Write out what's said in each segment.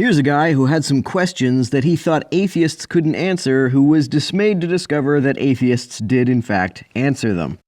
Here's a guy who had some questions that he thought atheists couldn't answer, who was dismayed to discover that atheists did in fact answer them.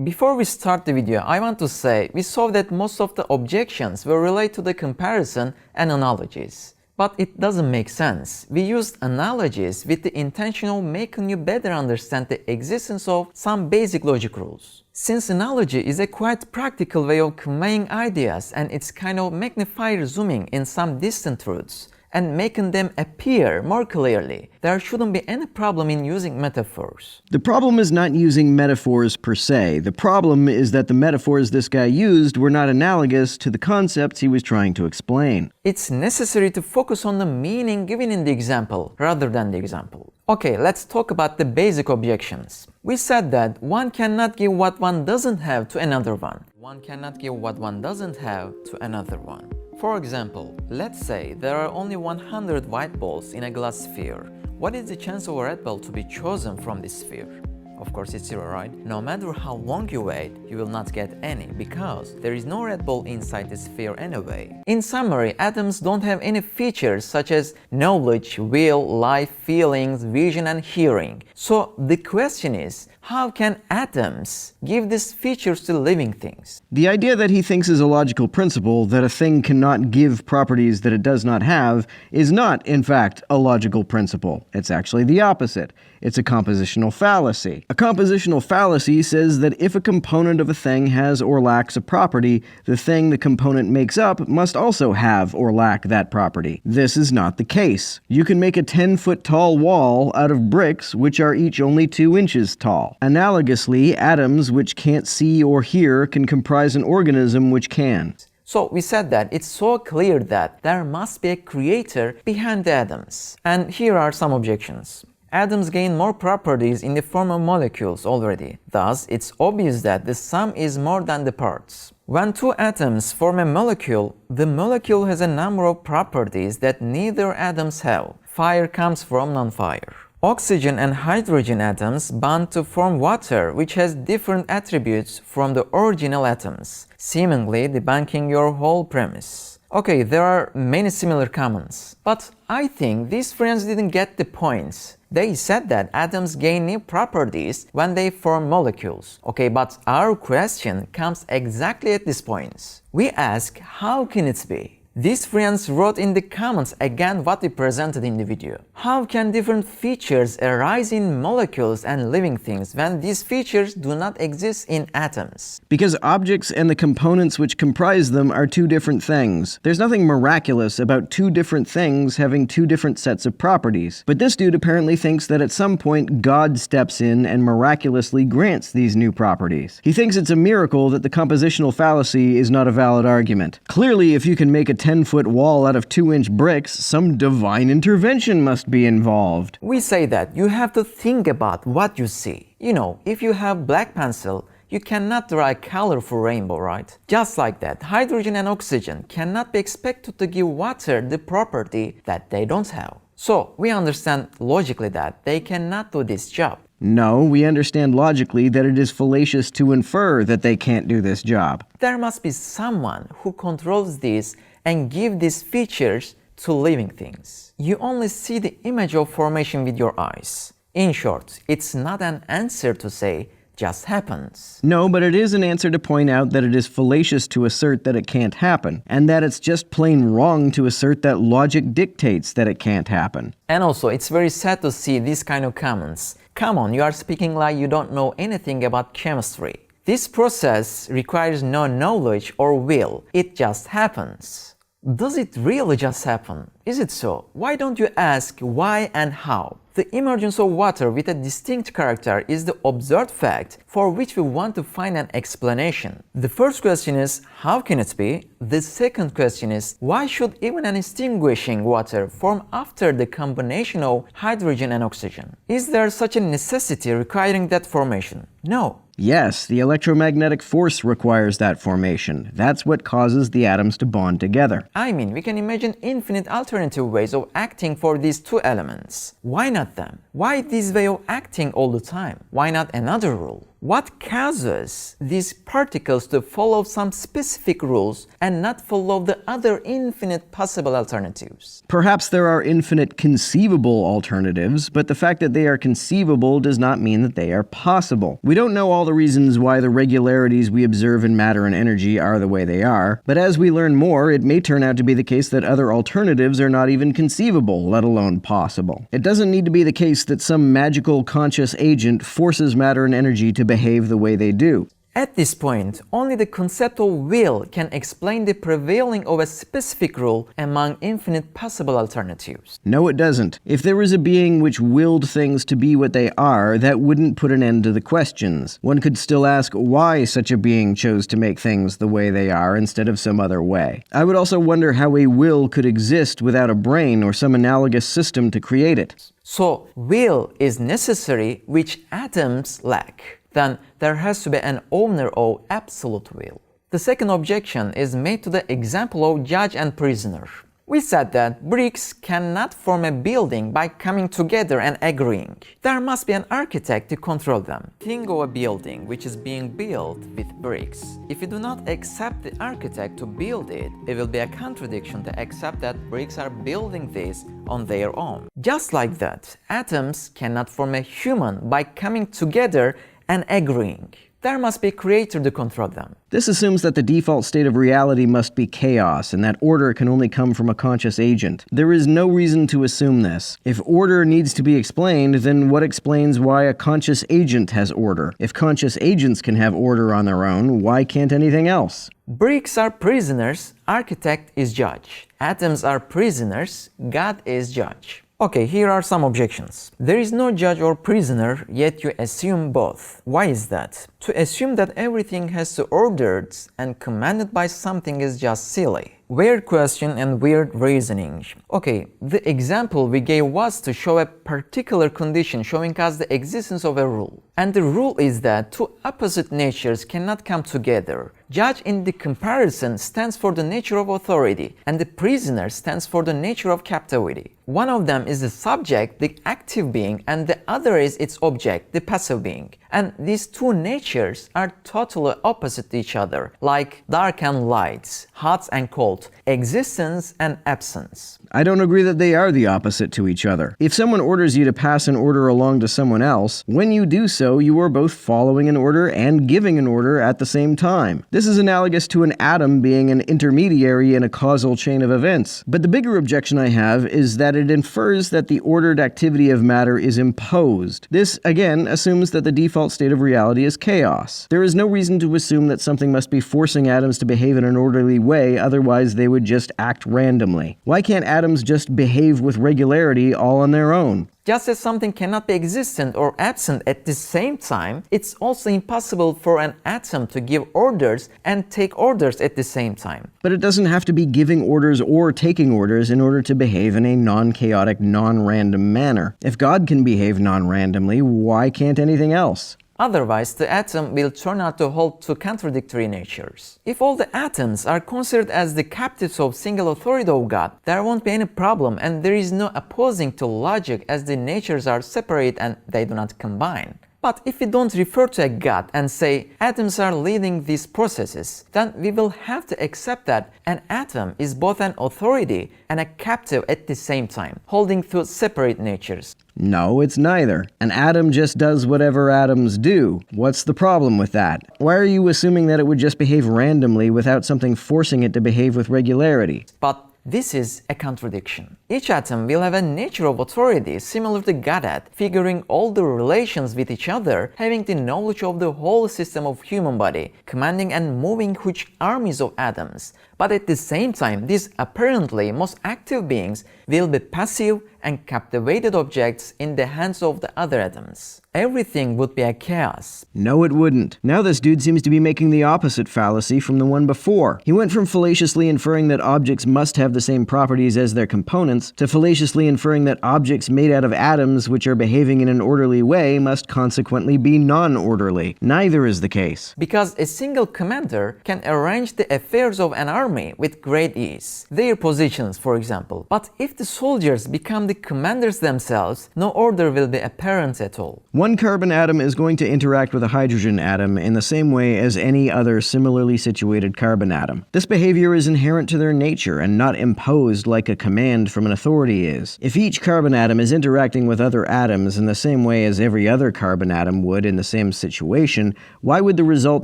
Before we start the video, I want to say we saw that most of the objections were related to the comparison and analogies. But it doesn't make sense. We used analogies with the intention of making you better understand the existence of some basic logic rules. Since analogy is a quite practical way of conveying ideas and it's kind of magnifier zooming in some distant truths and making them appear more clearly, there shouldn't be any problem in using metaphors. The problem is not using metaphors per se. The problem is that the metaphors this guy used were not analogous to the concepts he was trying to explain. It's necessary to focus on the meaning given in the example rather than the example. Okay, let's talk about the basic objections. We said that one cannot give what one doesn't have to another one. One cannot give what one doesn't have to another one. For example, let's say there are only 100 white balls in a glass sphere. What is the chance of a red ball to be chosen from this sphere? Of course it's zero, right? No matter how long you wait, you will not get any because there is no red ball inside the sphere anyway. In summary, atoms don't have any features such as knowledge, will, life, feelings, vision and hearing. So the question is, how can atoms give these features to living things? The idea that he thinks is a logical principle, that a thing cannot give properties that it does not have, is not, in fact, a logical principle. It's actually the opposite. It's a compositional fallacy. A compositional fallacy says that if a component of a thing has or lacks a property, the thing the component makes up must also have or lack that property. This is not the case. You can make a 10-foot tall wall out of bricks which are each only 2 inches tall. Analogously, atoms which can't see or hear can comprise an organism which can. So we said that it's so clear that there must be a creator behind the atoms. And here are some objections. Atoms gain more properties in the form of molecules already. Thus, it's obvious that the sum is more than the parts. When 2 atoms form a molecule, the molecule has a number of properties that neither atoms have. Fire comes from non-fire. Oxygen and hydrogen atoms bond to form water, which has different attributes from the original atoms, seemingly debunking your whole premise. Okay, there are many similar comments, but I think these friends didn't get the points. They said that atoms gain new properties when they form molecules. Okay, but our question comes exactly at this point. We ask, how can it be? These friends wrote in the comments again what we presented in the video. How can different features arise in molecules and living things when these features do not exist in atoms? Because objects and the components which comprise them are 2 different things. There's nothing miraculous about 2 different things having 2 different sets of properties. But this dude apparently thinks that at some point God steps in and miraculously grants these new properties. He thinks it's a miracle that the compositional fallacy is not a valid argument. Clearly, if you can make a 10-foot wall out of 2-inch bricks, some divine intervention must be involved. We say that you have to think about what you see. You know, if you have black pencil, you cannot draw a colorful rainbow, right? Just like that, hydrogen and oxygen cannot be expected to give water the property that they don't have. So, we understand logically that they cannot do this job. No, we understand logically that it is fallacious to infer that they can't do this job. There must be someone who controls these and give these features to living things. You only see the image of formation with your eyes. In short, it's not an answer to say just happens. No, but it is an answer to point out that it is fallacious to assert that it can't happen, and that it's just plain wrong to assert that logic dictates that it can't happen. And also, it's very sad to see these kind of comments. Come on, you are speaking like you don't know anything about chemistry. This process requires no knowledge or will. It just happens. Does it really just happen? Is it so? Why don't you ask why and how? The emergence of water with a distinct character is the observed fact for which we want to find an explanation. The first question is, how can it be? The second question is, why should even an extinguishing water form after the combination of hydrogen and oxygen? Is there such a necessity requiring that formation? No. Yes, the electromagnetic force requires that formation. That's what causes the atoms to bond together. I mean, we can imagine infinite alternative ways of acting for these 2 elements. Why not them? Why this way of acting all the time? Why not another rule? What causes these particles to follow some specific rules and not follow the other infinite possible alternatives? Perhaps there are infinite conceivable alternatives, but the fact that they are conceivable does not mean that they are possible. We don't know all the reasons why the regularities we observe in matter and energy are the way they are, but as we learn more, it may turn out to be the case that other alternatives are not even conceivable, let alone possible. It doesn't need to be the case that some magical conscious agent forces matter and energy to behave the way they do. At this point, only the concept of will can explain the prevailing of a specific rule among infinite possible alternatives. No, it doesn't. If there was a being which willed things to be what they are, that wouldn't put an end to the questions. One could still ask why such a being chose to make things the way they are instead of some other way. I would also wonder how a will could exist without a brain or some analogous system to create it. So, will is necessary, which atoms lack. Then there has to be an owner of absolute will. The second objection is made to the example of judge and prisoner. We said that bricks cannot form a building by coming together and agreeing. There must be an architect to control them. Think of a building which is being built with bricks. If you do not accept the architect to build it, it will be a contradiction to accept that bricks are building this on their own. Just like that, atoms cannot form a human by coming together and agreeing. There must be a creator to control them. This assumes that the default state of reality must be chaos, and that order can only come from a conscious agent. There is no reason to assume this. If order needs to be explained, then what explains why a conscious agent has order? If conscious agents can have order on their own, why can't anything else? Bricks are prisoners, architect is judge. Atoms are prisoners, God is judge. Okay, here are some objections. There is no judge or prisoner, yet you assume both. Why is that? To assume that everything has to be ordered and commanded by something is just silly. Weird question and weird reasoning. Okay, the example we gave was to show a particular condition showing us the existence of a rule. And the rule is that two opposite natures cannot come together. Judge in the comparison stands for the nature of authority, and the prisoner stands for the nature of captivity. One of them is the subject, the active being, and the other is its object, the passive being. And these two natures are totally opposite to each other, like dark and light, hot and cold, existence and absence. I don't agree that they are the opposite to each other. If someone orders you to pass an order along to someone else, when you do so, you are both following an order and giving an order at the same time. This is analogous to an atom being an intermediary in a causal chain of events. But the bigger objection I have is that it infers that the ordered activity of matter is imposed. This, again, assumes that the default state of reality is chaos. There is no reason to assume that something must be forcing atoms to behave in an orderly way, otherwise they would just act randomly. Why can't atoms just behave with regularity all on their own? Just as something cannot be existent or absent at the same time, it's also impossible for an atom to give orders and take orders at the same time. But it doesn't have to be giving orders or taking orders in order to behave in a non-chaotic, non-random manner. If God can behave non-randomly, why can't anything else? Otherwise, the atom will turn out to hold two contradictory natures. If all the atoms are considered as the captives of single authority of God, there won't be any problem and there is no opposing to logic as the natures are separate and they do not combine. But if we don't refer to a God and say atoms are leading these processes, then we will have to accept that an atom is both an authority and a captive at the same time, holding two separate natures. No, it's neither. An atom just does whatever atoms do. What's the problem with that? Why are you assuming that it would just behave randomly without something forcing it to behave with regularity? But this is a contradiction. Each atom will have a nature of authority similar to God had, figuring all the relations with each other, having the knowledge of the whole system of human body, commanding and moving huge armies of atoms. But at the same time, these apparently most active beings will be passive and captivated objects in the hands of the other atoms. Everything would be a chaos. No, it wouldn't. Now this dude seems to be making the opposite fallacy from the one before. He went from fallaciously inferring that objects must have the same properties as their components to fallaciously inferring that objects made out of atoms which are behaving in an orderly way must consequently be non-orderly. Neither is the case. Because a single commander can arrange the affairs of an army army with great ease, their positions for example. But if the soldiers become the commanders themselves, no order will be apparent at all. One carbon atom is going to interact with a hydrogen atom in the same way as any other similarly situated carbon atom. This behavior is inherent to their nature and not imposed like a command from an authority is. If each carbon atom is interacting with other atoms in the same way as every other carbon atom would in the same situation, why would the result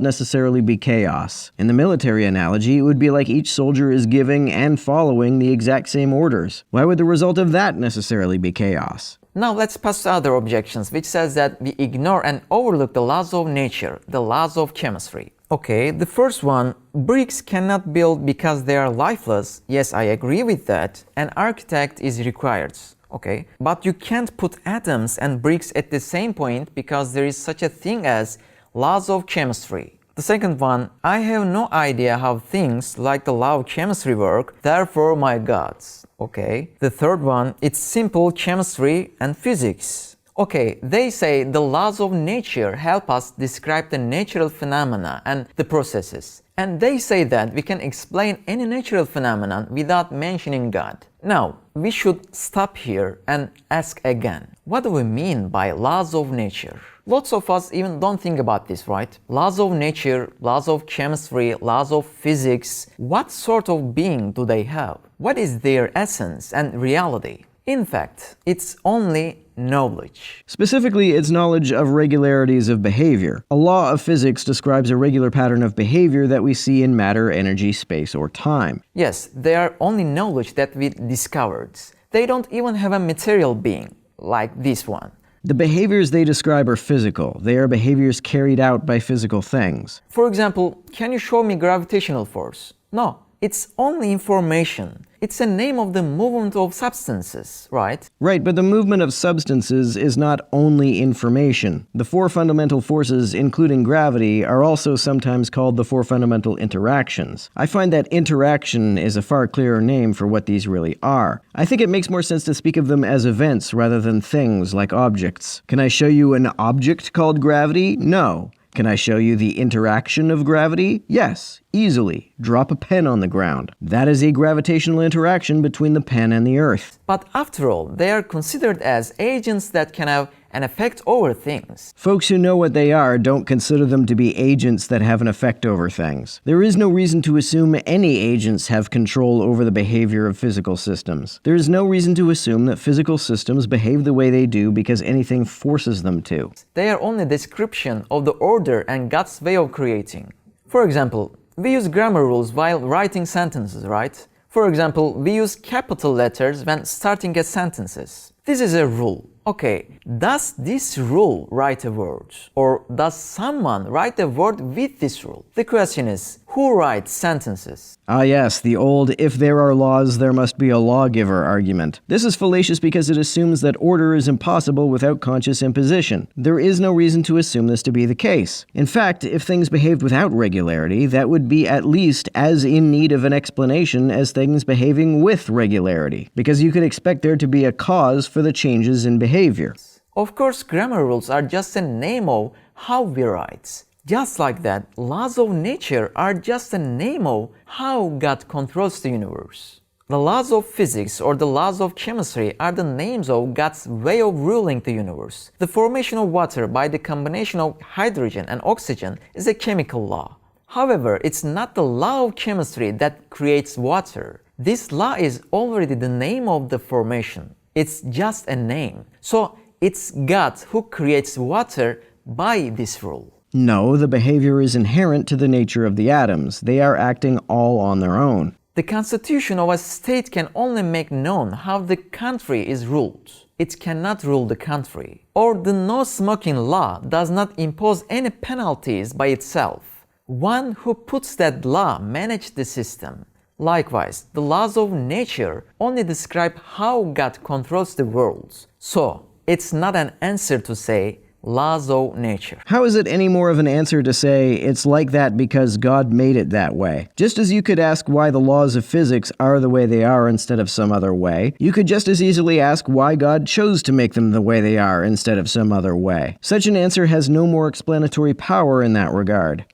necessarily be chaos? In the military analogy, it would be like each soldier is giving and following the exact same orders. Why would the result of that necessarily be chaos? Now let's pass to other objections, which says that we ignore and overlook the laws of nature, the laws of chemistry. Okay, the first one, bricks cannot build because they are lifeless. Yes, I agree with that. An architect is required. Okay, but you can't put atoms and bricks at the same point because there is such a thing as laws of chemistry. The second one, I have no idea how things like the law of chemistry work, therefore my gods. Okay. The third one, it's simple chemistry and physics. Okay, they say the laws of nature help us describe the natural phenomena and the processes. And they say that we can explain any natural phenomenon without mentioning God. Now, we should stop here and ask again, what do we mean by laws of nature? Lots of us even don't think about this, right? Laws of nature, laws of chemistry, laws of physics. What sort of being do they have? What is their essence and reality? In fact, it's only knowledge. Specifically, it's knowledge of regularities of behavior. A law of physics describes a regular pattern of behavior that we see in matter, energy, space, or time. Yes, they are only knowledge that we discovered. They don't even have a material being, like this one. The behaviors they describe are physical. They are behaviors carried out by physical things. For example, can you show me gravitational force? No, it's only information. It's a name of the movement of substances, right? Right, but the movement of substances is not only information. The four fundamental forces, including gravity, are also sometimes called the four fundamental interactions. I find that interaction is a far clearer name for what these really are. I think it makes more sense to speak of them as events rather than things like objects. Can I show you an object called gravity? No. Can I show you the interaction of gravity? Yes, easily. Drop a pen on the ground. That is a gravitational interaction between the pen and the earth. But after all, they are considered as agents that can have an effect over things. Folks who know what they are don't consider them to be agents that have an effect over things. There is no reason to assume any agents have control over the behavior of physical systems. There is no reason to assume that physical systems behave the way they do because anything forces them to. They are only a description of the order and God's way of creating. For example, we use grammar rules while writing sentences, right? For example, we use capital letters when starting a sentences. This is a rule. Okay, does this rule write a word? Or does someone write a word with this rule? The question is, who writes sentences? Ah yes, the old if there are laws, there must be a lawgiver argument. This is fallacious because it assumes that order is impossible without conscious imposition. There is no reason to assume this to be the case. In fact, if things behaved without regularity, that would be at least as in need of an explanation as things behaving with regularity, because you could expect there to be a cause for the changes in behavior. Of course, grammar rules are just a name of how we write. Just like that, laws of nature are just a name of how God controls the universe. The laws of physics or the laws of chemistry are the names of God's way of ruling the universe. The formation of water by the combination of hydrogen and oxygen is a chemical law. However, it's not the law of chemistry that creates water. This law is already the name of the formation. It's just a name. So it's God who creates water by this rule. No, the behavior is inherent to the nature of the atoms. They are acting all on their own. The constitution of a state can only make known how the country is ruled. It cannot rule the country. Or the no smoking law does not impose any penalties by itself. One who puts that law manages the system. Likewise, the laws of nature only describe how God controls the world. So, it's not an answer to say laws of nature. How is it any more of an answer to say it's like that because God made it that way? Just as you could ask why the laws of physics are the way they are instead of some other way, you could just as easily ask why God chose to make them the way they are instead of some other way. Such an answer has no more explanatory power in that regard.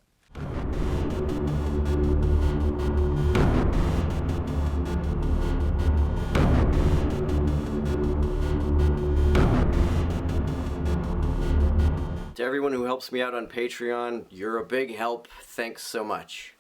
everyone who helps me out on Patreon, you're a big help. Thanks so much.